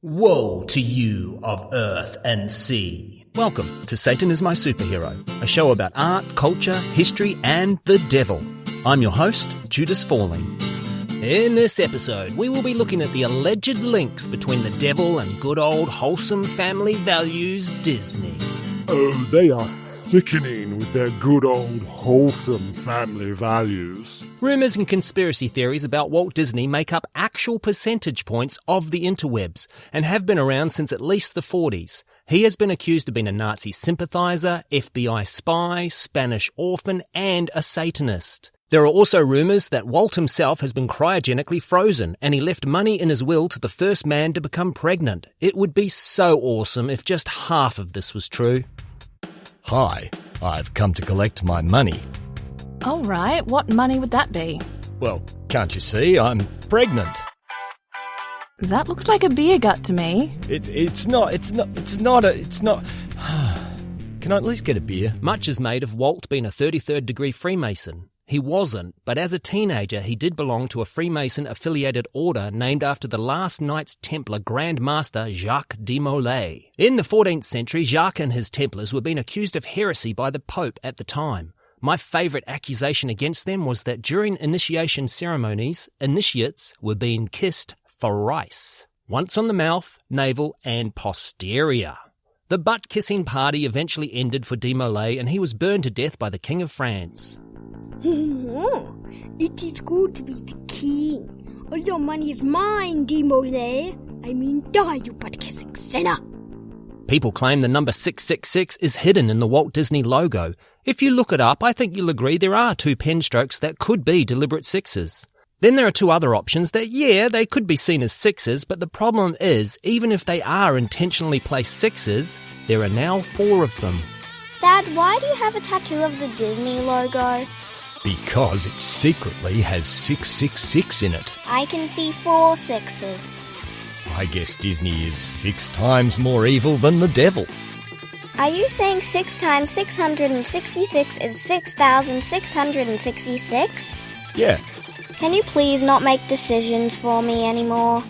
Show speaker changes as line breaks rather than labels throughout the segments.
Woe to you of earth and sea. Welcome to Satan is My Superhero, a show about art, culture, history, and the devil. I'm your host, Judas Falling. In this episode, we will be looking at the alleged links between the devil and good old wholesome family values Disney.
Oh, they are sickening with their good old wholesome family values.
Rumours and conspiracy theories about Walt Disney make up actual percentage points of the interwebs and have been around since at least the 40s. He has been accused of being a Nazi sympathiser, FBI spy, Spanish orphan, and a Satanist. There are also rumours that Walt himself has been cryogenically frozen and he left money in his will to the first man to become pregnant. It would be so awesome if just half of this was true.
Hi, I've come to collect my money.
All right, what money would that be?
Well, can't you see? I'm pregnant.
That looks like a beer gut to me.
It's not. Can I at least get a beer?
Much is made of Walt being a 33rd degree Freemason. He wasn't, but as a teenager he did belong to a Freemason-affiliated order named after the last Knights Templar Grand Master Jacques de Molay. In the 14th century, Jacques and his Templars were being accused of heresy by the Pope at the time. My favourite accusation against them was that during initiation ceremonies, initiates were being kissed thrice. Once on the mouth, navel and posterior. The butt-kissing party eventually ended for de Molay and he was burned to death by the King of France.
It is good to be the king. All your money is mine, de Molay. I mean, die, you butt-kissing sinner.
People claim the number 666 is hidden in the Walt Disney logo. If you look it up, I think you'll agree there are two pen strokes that could be deliberate sixes. Then there are two other options that, they could be seen as sixes, but the problem is, even if they are intentionally placed sixes, there are now 4 of them.
Dad, why do you have a tattoo of the Disney logo?
Because it secretly has 666 in it.
I can see 4 sixes.
I guess Disney is 6 times more evil than the devil.
Are you saying 6 times 666 is 6,666?
Yeah.
Can you please not make decisions for me anymore?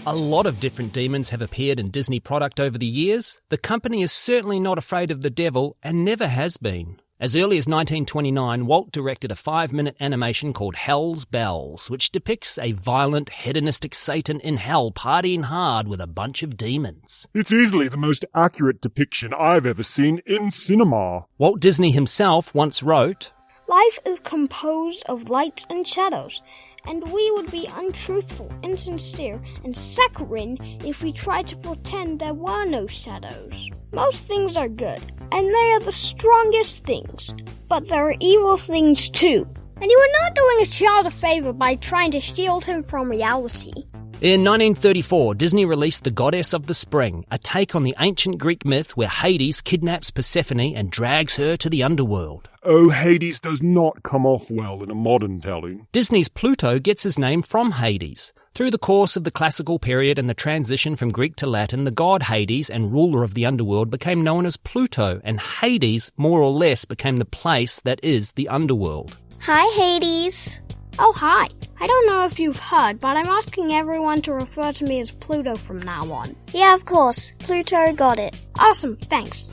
A lot of different demons have appeared in Disney product over the years. The company is certainly not afraid of the devil and never has been. As early as 1929, Walt directed a 5-minute animation called Hell's Bells, which depicts a violent, hedonistic Satan in hell partying hard with a bunch of demons.
It's easily the most accurate depiction I've ever seen in cinema.
Walt Disney himself once wrote,
Life is composed of lights and shadows, and we would be untruthful, insincere, and saccharine if we tried to pretend there were no shadows. Most things are good, and they are the strongest things, but there are evil things too. And you are not doing a child a favor by trying to shield him from reality.
In 1934, Disney released The Goddess of the Spring, a take on the ancient Greek myth where Hades kidnaps Persephone and drags her to the underworld.
Oh, Hades does not come off well in a modern telling.
Disney's Pluto gets his name from Hades. Through the course of the classical period and the transition from Greek to Latin, the god Hades and ruler of the underworld became known as Pluto, and Hades more or less became the place that is the underworld.
Hi, Hades.
Oh, hi. I don't know if you've heard, but I'm asking everyone to refer to me as Pluto from now on.
Yeah, of course. Pluto got it.
Awesome, thanks.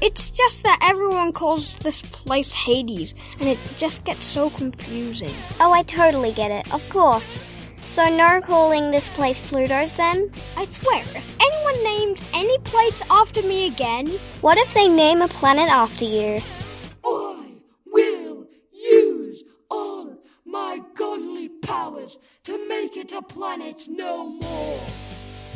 It's just that everyone calls this place Hades, and it just gets so confusing.
Oh, I totally get it. Of course. So no calling this place Pluto's then?
I swear, if anyone named any place after me again...
What if they name a planet after you?
I will use all my godly powers to make it a planet no more.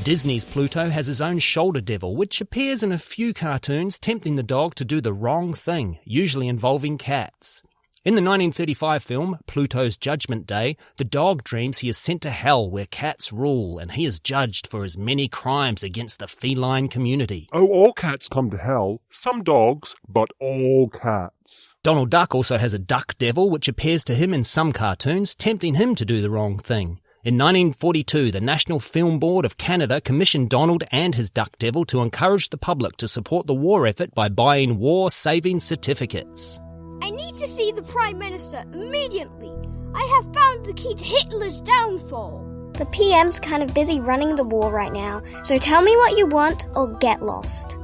Disney's Pluto has his own shoulder devil, which appears in a few cartoons, tempting the dog to do the wrong thing, usually involving cats. In the 1935 film, Pluto's Judgment Day, the dog dreams he is sent to hell where cats rule, and he is judged for his many crimes against the feline community.
Oh, all cats come to hell. Some dogs, but all cats.
Donald Duck also has a duck devil, which appears to him in some cartoons, tempting him to do the wrong thing. In 1942, the National Film Board of Canada commissioned Donald and his duck devil to encourage the public to support the war effort by buying war-saving certificates.
I need to see the Prime Minister immediately. I have found the key to Hitler's downfall.
The PM's kind of busy running the war right now, so tell me what you want or get lost.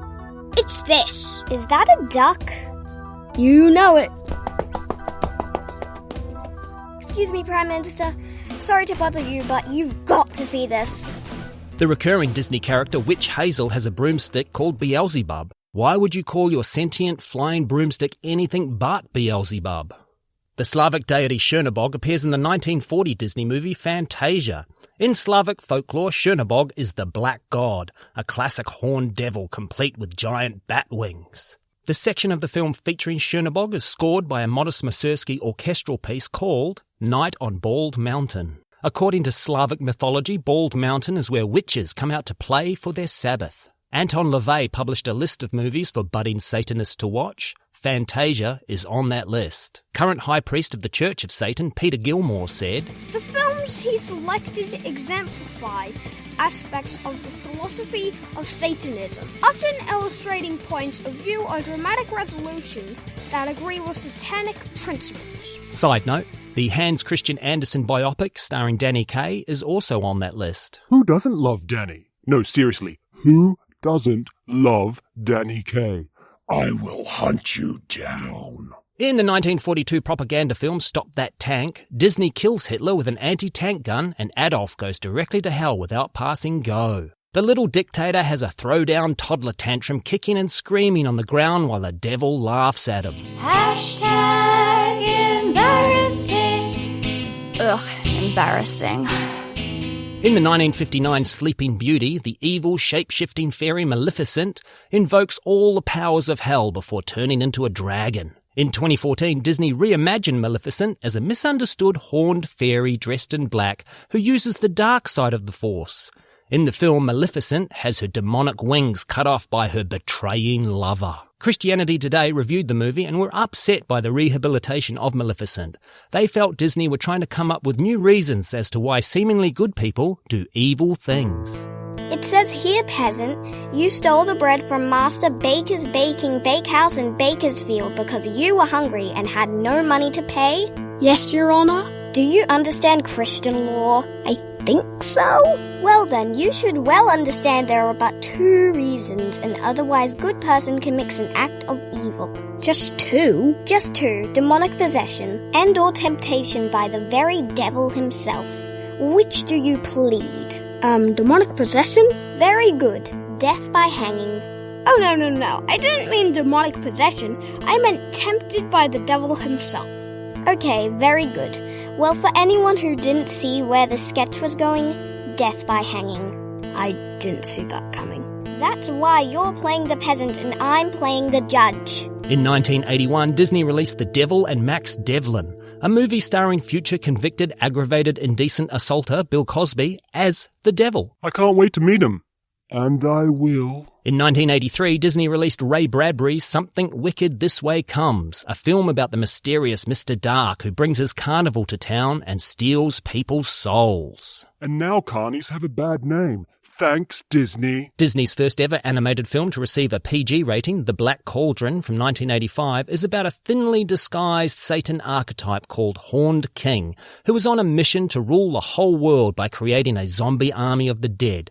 It's this.
Is that a duck?
You know it.
Excuse me, Prime Minister. Sorry to bother you, but you've got to see this.
The recurring Disney character Witch Hazel has a broomstick called Beelzebub. Why would you call your sentient flying broomstick anything but Beelzebub? The Slavic deity Chernobog appears in the 1940 Disney movie Fantasia. In Slavic folklore, Chernobog is the Black God, a classic horned devil complete with giant bat wings. The section of the film featuring Chernobog is scored by a Modest Mussorgsky orchestral piece called Night on Bald Mountain. According to Slavic mythology, Bald Mountain is where witches come out to play for their Sabbath. Anton LaVey published a list of movies for budding Satanists to watch. Fantasia is on that list. Current High Priest of the Church of Satan, Peter Gilmore, said,
The films he selected exemplify aspects of the philosophy of Satanism, often illustrating points of view or dramatic resolutions that agree with satanic principles.
Side note, the Hans Christian Andersen biopic starring Danny Kaye is also on that list.
Who doesn't love Danny? No, seriously, who doesn't love Danny Kaye? I will hunt you down.
In the 1942 propaganda film Stop That Tank, Disney kills Hitler with an anti-tank gun and Adolf goes directly to hell without passing go. The little dictator has a throwdown toddler tantrum, kicking and screaming on the ground while the devil laughs at him.
#embarrassing. Ugh, embarrassing.
In the 1959 Sleeping Beauty, the evil shape-shifting fairy Maleficent invokes all the powers of hell before turning into a dragon. In 2014, Disney reimagined Maleficent as a misunderstood horned fairy dressed in black who uses the dark side of the Force. In the film, Maleficent has her demonic wings cut off by her betraying lover. Christianity Today reviewed the movie and were upset by the rehabilitation of Maleficent. They felt Disney were trying to come up with new reasons as to why seemingly good people do evil things.
It says here, peasant, you stole the bread from Master Baker's Baking Bakehouse in Bakersfield because you were hungry and had no money to pay?
Yes, Your Honor.
Do you understand Christian law? I think so. Well then, you should well understand there are but 2 reasons an otherwise good person commits an act of evil.
Just 2?
Just 2. Demonic possession and or temptation by the very devil himself. Which do you plead?
Demonic possession?
Very good. Death by hanging.
Oh, no. I didn't mean demonic possession. I meant tempted by the devil himself.
Okay, very good. Well, for anyone who didn't see where the sketch was going, death by hanging.
I didn't see that coming.
That's why you're playing the peasant and I'm playing the judge.
In 1981, Disney released The Devil and Max Devlin, a movie starring future convicted aggravated indecent assaulter Bill Cosby as the Devil.
I can't wait to meet him. And I will.
In 1983, Disney released Ray Bradbury's Something Wicked This Way Comes, a film about the mysterious Mr. Dark who brings his carnival to town and steals people's souls.
And now carnies have a bad name. Thanks, Disney.
Disney's first ever animated film to receive a PG rating, The Black Cauldron from 1985, is about a thinly disguised Satan archetype called Horned King, who is on a mission to rule the whole world by creating a zombie army of the dead.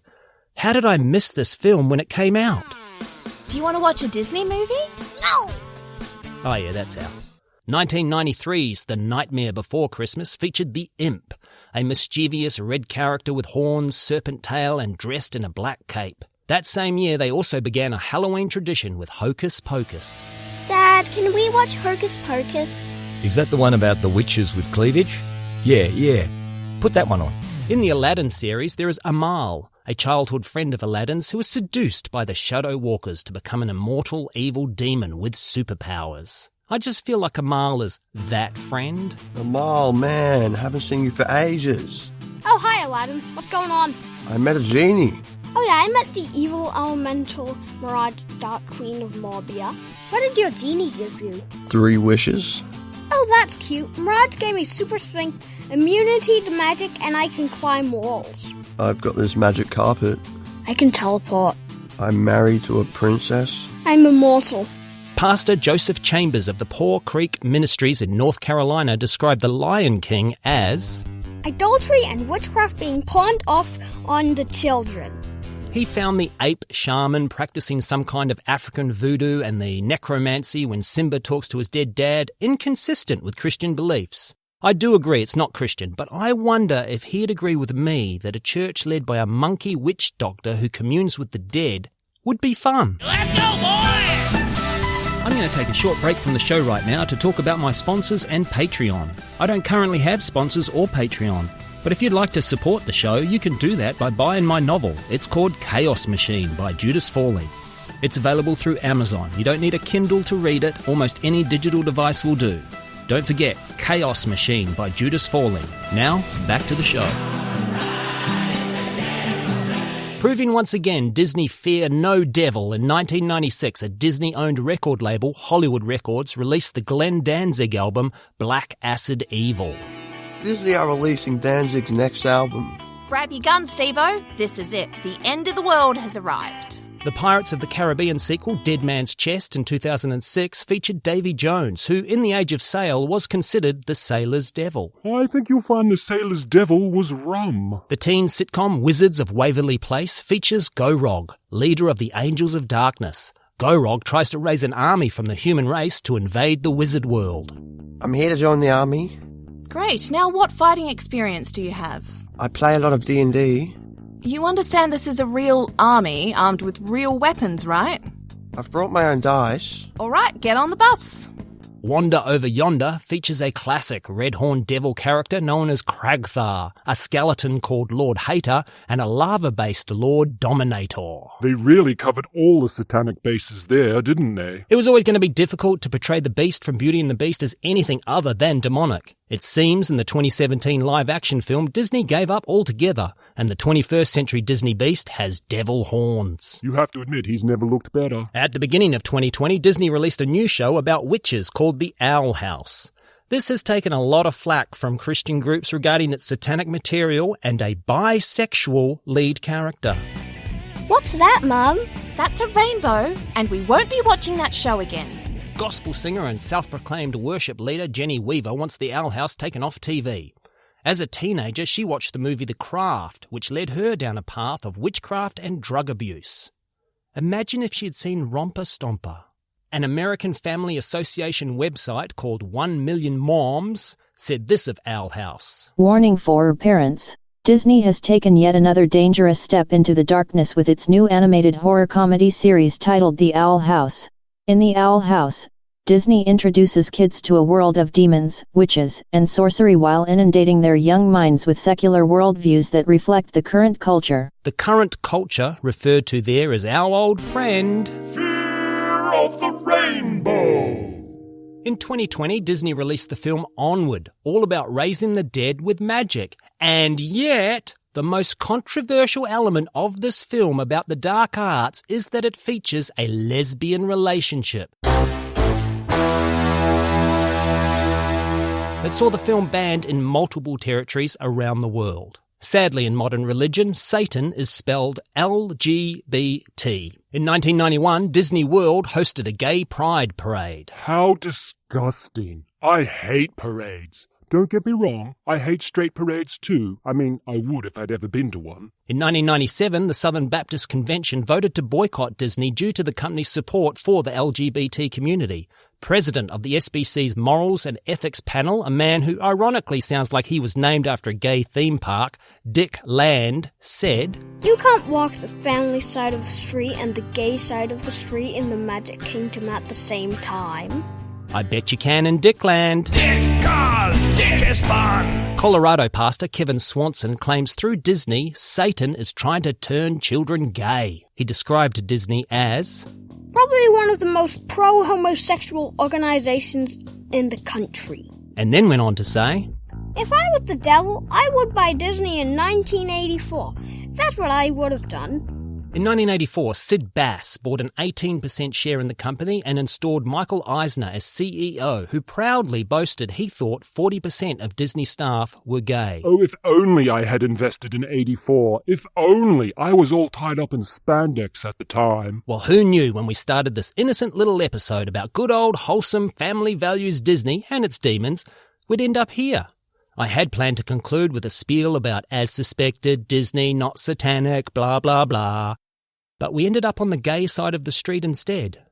How did I miss this film when it came out?
Do you want to watch a Disney movie?
No!
Oh yeah, that's out. 1993's The Nightmare Before Christmas featured the Imp, a mischievous red character with horns, serpent tail, and dressed in a black cape. That same year, they also began a Halloween tradition with Hocus Pocus.
Dad, can we watch Hocus Pocus?
Is that the one about the witches with cleavage? Yeah. Put that one on.
In the Aladdin series, there is Amal, a childhood friend of Aladdin's who is seduced by the Shadow Walkers to become an immortal evil demon with superpowers. I just feel like Amal is that friend.
Amal, man, haven't seen you for ages.
Oh, hi, Aladdin. What's going on?
I met a genie.
Oh, yeah, I met the evil elemental Mirage, Dark Queen of Marbia. What did your genie give you?
3 wishes.
Oh, that's cute. Mirage gave me super strength, immunity to magic, and I can climb walls.
I've got this magic carpet.
I can teleport.
I'm married to a princess.
I'm immortal.
Pastor Joseph Chambers of the Paw Creek Ministries in North Carolina described the Lion King as
idolatry and witchcraft being pawned off on the children.
He found the ape shaman practicing some kind of African voodoo and the necromancy when Simba talks to his dead dad inconsistent with Christian beliefs. I do agree it's not Christian, but I wonder if he'd agree with me that a church led by a monkey witch doctor who communes with the dead would be fun.
Let's go, boys!
I'm going to take a short break from the show right now to talk about my sponsors and Patreon. I don't currently have sponsors or Patreon, but if you'd like to support the show, you can do that by buying my novel. It's called Chaos Machine by Judas Fawley. It's available through Amazon. You don't need a Kindle to read it. Almost any digital device will do. Don't forget, Chaos Machine by Judas Fawley. Now, back to the show. Proving once again Disney fear no devil, in 1996 a Disney-owned record label, Hollywood Records, released the Glenn Danzig album Black Acid Evil.
Disney are releasing Danzig's next album.
Grab your gun, Steve-O. This is it. The end of the world has arrived.
The Pirates of the Caribbean sequel, Dead Man's Chest, in 2006, featured Davy Jones, who, in the Age of Sail, was considered the sailor's devil.
I think you'll find the sailor's devil was rum.
The teen sitcom Wizards of Waverly Place features Go-Rog, leader of the Angels of Darkness. Go-Rog tries to raise an army from the human race to invade the wizard world.
I'm here to join the army.
Great. Now what fighting experience do you have?
I play a lot of D&D.
You understand this is a real army armed with real weapons, right?
I've brought my own dice.
All right, get on the bus.
Wander Over Yonder features a classic red-horned devil character known as Kragthar, a skeleton called Lord Hater, and a lava-based Lord Dominator.
They really covered all the satanic bases there, didn't they?
It was always going to be difficult to portray the Beast from Beauty and the Beast as anything other than demonic. It seems in the 2017 live-action film, Disney gave up altogether, and the 21st century Disney Beast has devil horns.
You have to admit he's never looked better.
At the beginning of 2020, Disney released a new show about witches called The Owl House. This has taken a lot of flack from Christian groups regarding its satanic material and a bisexual lead character.
What's that, Mum?
That's a rainbow, and we won't be watching that show again.
Gospel singer and self-proclaimed worship leader Jenny Weaver wants The Owl House taken off TV. As a teenager, she watched the movie The Craft, which led her down a path of witchcraft and drug abuse. Imagine if she had seen Romper Stomper. An American Family Association website called 1 Million Moms said this of Owl House.
Warning for parents. Disney has taken yet another dangerous step into the darkness with its new animated horror comedy series titled The Owl House. In The Owl House, Disney introduces kids to a world of demons, witches, and sorcery while inundating their young minds with secular worldviews that reflect the current culture.
The current culture referred to there as our old friend,
Fear of the Rainbow.
In 2020, Disney released the film Onward, all about raising the dead with magic. And yet, the most controversial element of this film about the dark arts is that it features a lesbian relationship. That saw the film banned in multiple territories around the world. Sadly, in modern religion, Satan is spelled LGBT. In 1991, Disney World hosted a gay pride parade.
How disgusting. I hate parades. Don't get me wrong, I hate straight parades too. I mean, I would if I'd ever been to one.
In 1997, the Southern Baptist Convention voted to boycott Disney due to the company's support for the LGBT community. President of the SBC's Morals and Ethics Panel, a man who ironically sounds like he was named after a gay theme park, Dick Land, said,
You can't walk the family side of the street and the gay side of the street in the Magic Kingdom at the same time.
I bet you can in Dickland.
Dick cars, Dick is fun.
Colorado pastor Kevin Swanson claims through Disney, Satan is trying to turn children gay. He described Disney as
probably one of the most pro-homosexual organizations in the country.
And then went on to say,
If I was the devil, I would buy Disney in 1984. That's what I would have done.
In 1984, Sid Bass bought an 18% share in the company and installed Michael Eisner as CEO, who proudly boasted he thought 40% of Disney staff were gay.
Oh, if only I had invested in 84. If only I was all tied up in spandex at the time.
Well, who knew when we started this innocent little episode about good old wholesome family values Disney and its demons, we'd end up here. I had planned to conclude with a spiel about as suspected, Disney, not satanic, blah blah blah. But we ended up on the gay side of the street instead.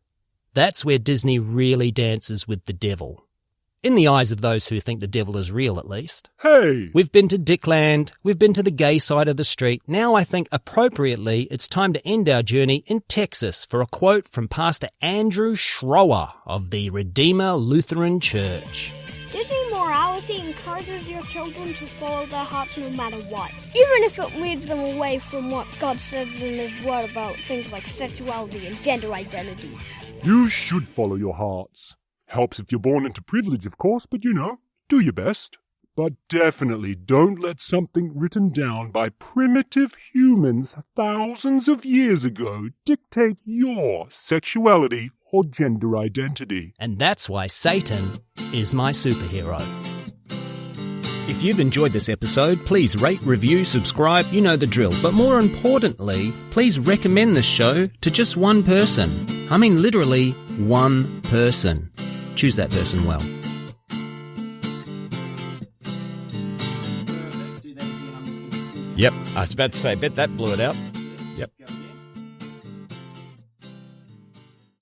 That's where Disney really dances with the devil. In the eyes of those who think the devil is real, at least.
Hey!
We've been to Dickland, we've been to the gay side of the street. Now I think appropriately it's time to end our journey in Texas for a quote from Pastor Andrew Schroer of the Redeemer Lutheran Church.
Disney morality encourages your children to follow their hearts no matter what, even if it leads them away from what God says in His Word about things like sexuality and gender identity.
You should follow your hearts. Helps if you're born into privilege, of course, but do your best. But definitely don't let something written down by primitive humans thousands of years ago dictate your sexuality or gender identity.
And that's why Satan is my superhero. If you've enjoyed this episode, please rate, review, subscribe, you know the drill. But more importantly, please recommend this show to just one person. I mean literally one person. Choose that person well.
Yep, I was about to say, I bet that blew it out. Yep.